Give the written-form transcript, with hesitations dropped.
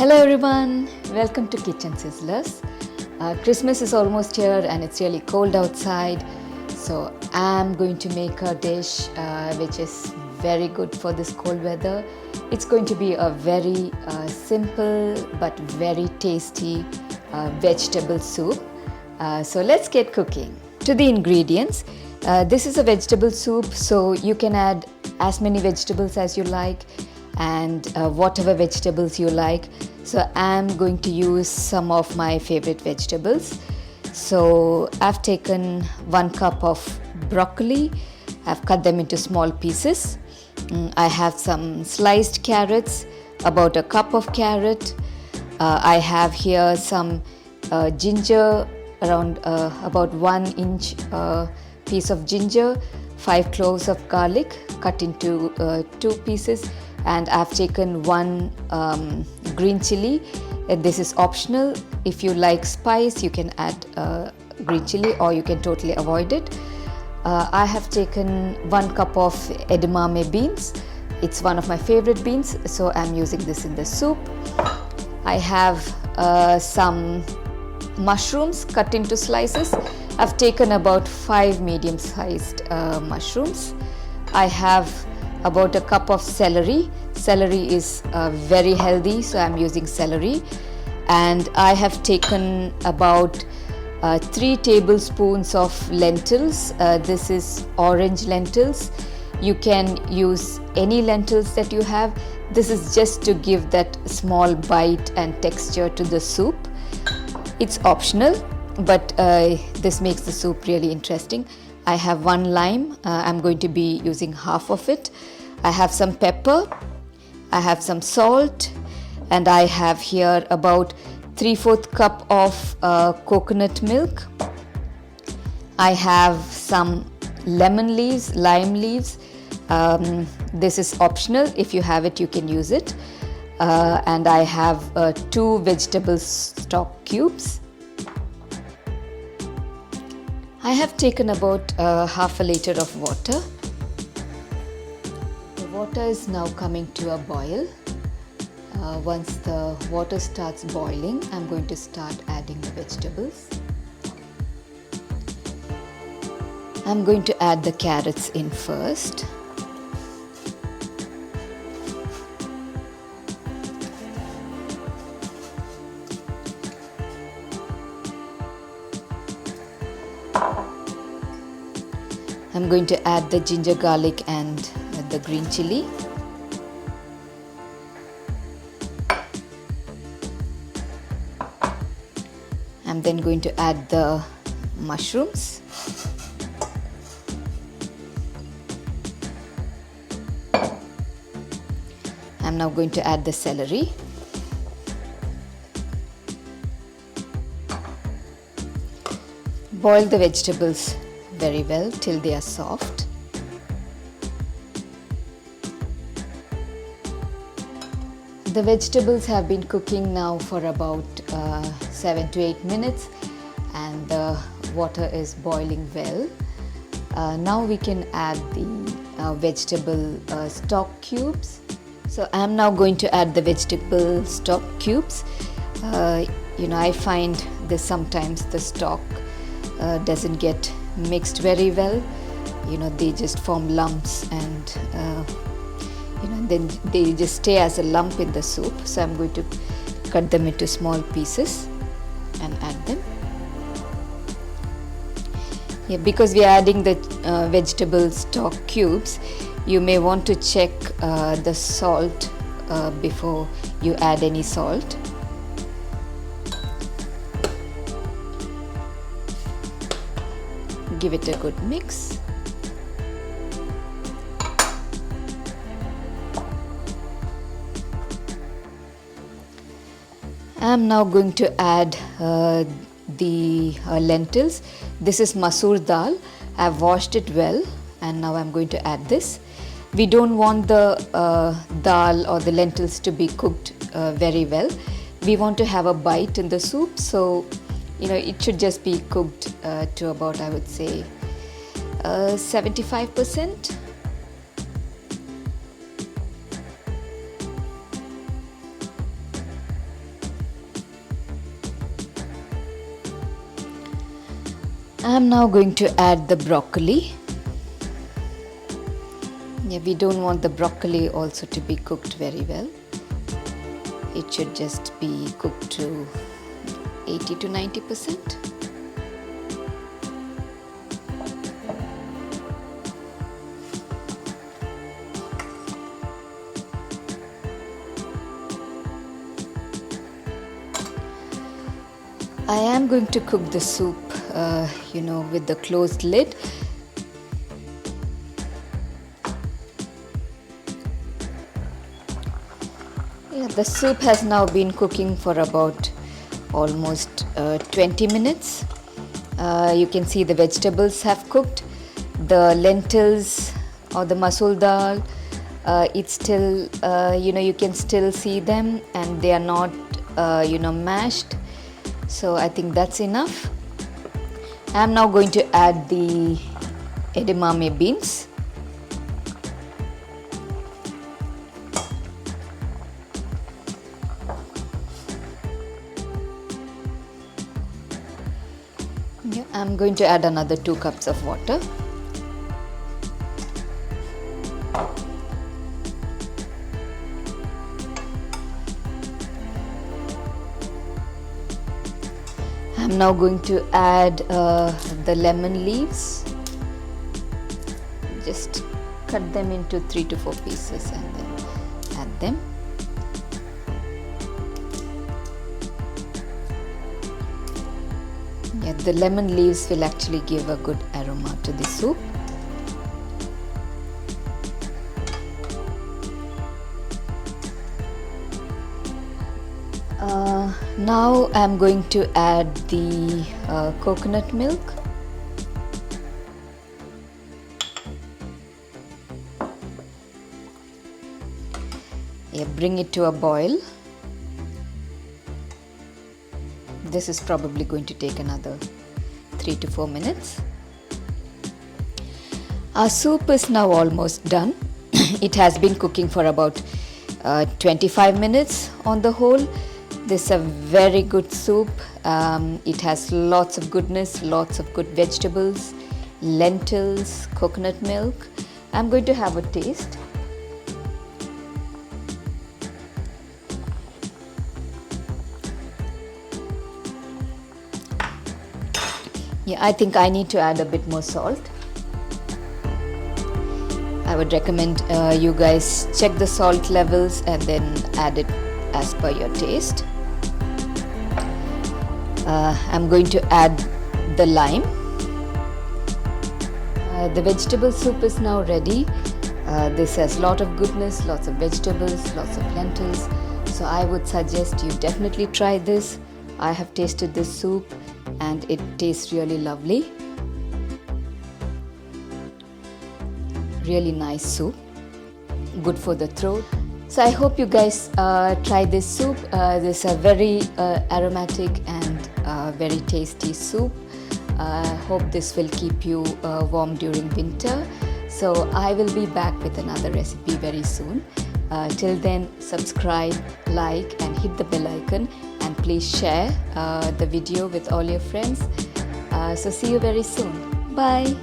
Hello everyone, welcome to Kitchen Sizzlers. Christmas is almost here and it's really cold outside, so I'm going to make a dish which is very good for this cold weather. It's going to be a very simple but very tasty vegetable soup. So let's get cooking. To the ingredients, this is a vegetable soup, so you can add as many vegetables as you like and whatever vegetables you like. So I'm going to use some of my favorite vegetables. So I've taken 1 cup of broccoli. I've cut them into small pieces. I have some sliced carrots, about a cup of carrot. I have here some ginger, around about 1 inch piece of ginger, 5 cloves of garlic cut into 2 pieces, and I've taken 1 green chili. This is optional. If you like spice, you can add green chili or you can totally avoid it. I have taken 1 cup of edamame beans. It's one of my favorite beans, so I'm using this in the soup. I have some mushrooms cut into slices. I've taken about 5 medium-sized mushrooms. I have about a cup of celery. Celery is very healthy, so I'm using celery. And I have taken about 3 tablespoons of lentils. This is orange lentils. You can use any lentils that you have. This is just to give that small bite and texture to the soup. It's optional, but this makes the soup really interesting. I have 1 lime. I'm going to be using half of it. I have some pepper. I have some salt, and I have here about 3/4 cup of coconut milk. I have some lemon leaves, lime leaves. This is optional. If you have it, you can use it. And I have 2 vegetable stock cubes. I have taken about half a liter of water. The water is now coming to a boil. Once the water starts boiling, I'm going to start adding the vegetables. I'm going to add the carrots in first. I'm going to add the ginger, garlic and the green chili. I'm then going to add the mushrooms. I'm now going to add the celery. Boil the vegetables very well till they are soft. The vegetables have been cooking now for about 7 to 8 minutes and the water is boiling well. Now we can add the vegetable stock cubes. So I am now going to add the vegetable stock cubes. I find this sometimes the stock doesn't get mixed very well. They just form lumps and then they just stay as a lump in the soup. So I'm going to cut them into small pieces and add them. Because we are adding the vegetable stock cubes, you may want to check the salt before you add any salt. Give it a good mix. I'm now going to add the lentils. This is masoor dal. I've washed it well and now I'm going to add this. We don't want the dal or the lentils to be cooked very well. We want to have a bite in the soup, so it should just be cooked to about, I would say, 75%. I am now going to add the broccoli. Yeah, we don't want the broccoli also to be cooked very well. It should just be cooked to 80 to 90%. I am going to cook the soup, with the closed lid. Yeah, the soup has now been cooking for about almost 20 minutes. You can see the vegetables have cooked. The lentils or the masool dal, it's still, you can still see them and they are not, mashed. So I think that's enough. I am now going to add the edamame beans. Yeah, I'm going to add another 2 cups of water. I'm now going to add the lemon leaves. Just cut them into 3 to 4 pieces and then add them. Yeah, the lemon leaves will actually give a good aroma to the soup. Now I'm going to add the coconut milk. Yeah, bring it to a boil. This is probably going to take another 3 to 4 minutes. Our soup is now almost done. It has been cooking for about 25 minutes on the whole. This is a very good soup. It has lots of goodness, lots of good vegetables, lentils, coconut milk. I'm going to have a taste. Yeah, I think I need to add a bit more salt. I would recommend you guys check the salt levels and then add it as per your taste. I'm going to add the lime. The vegetable soup is now ready. This has a lot of goodness, lots of vegetables, lots of lentils. So I would suggest you definitely try this. I have tasted this soup and it tastes really lovely. Really nice soup, good for the throat. So I hope you guys try this soup. This is a very aromatic and very tasty soup. I hope this will keep you warm during winter. So I will be back with another recipe very soon. Till then, subscribe, like and hit the bell icon, and please share the video with all your friends. So see you very soon. Bye.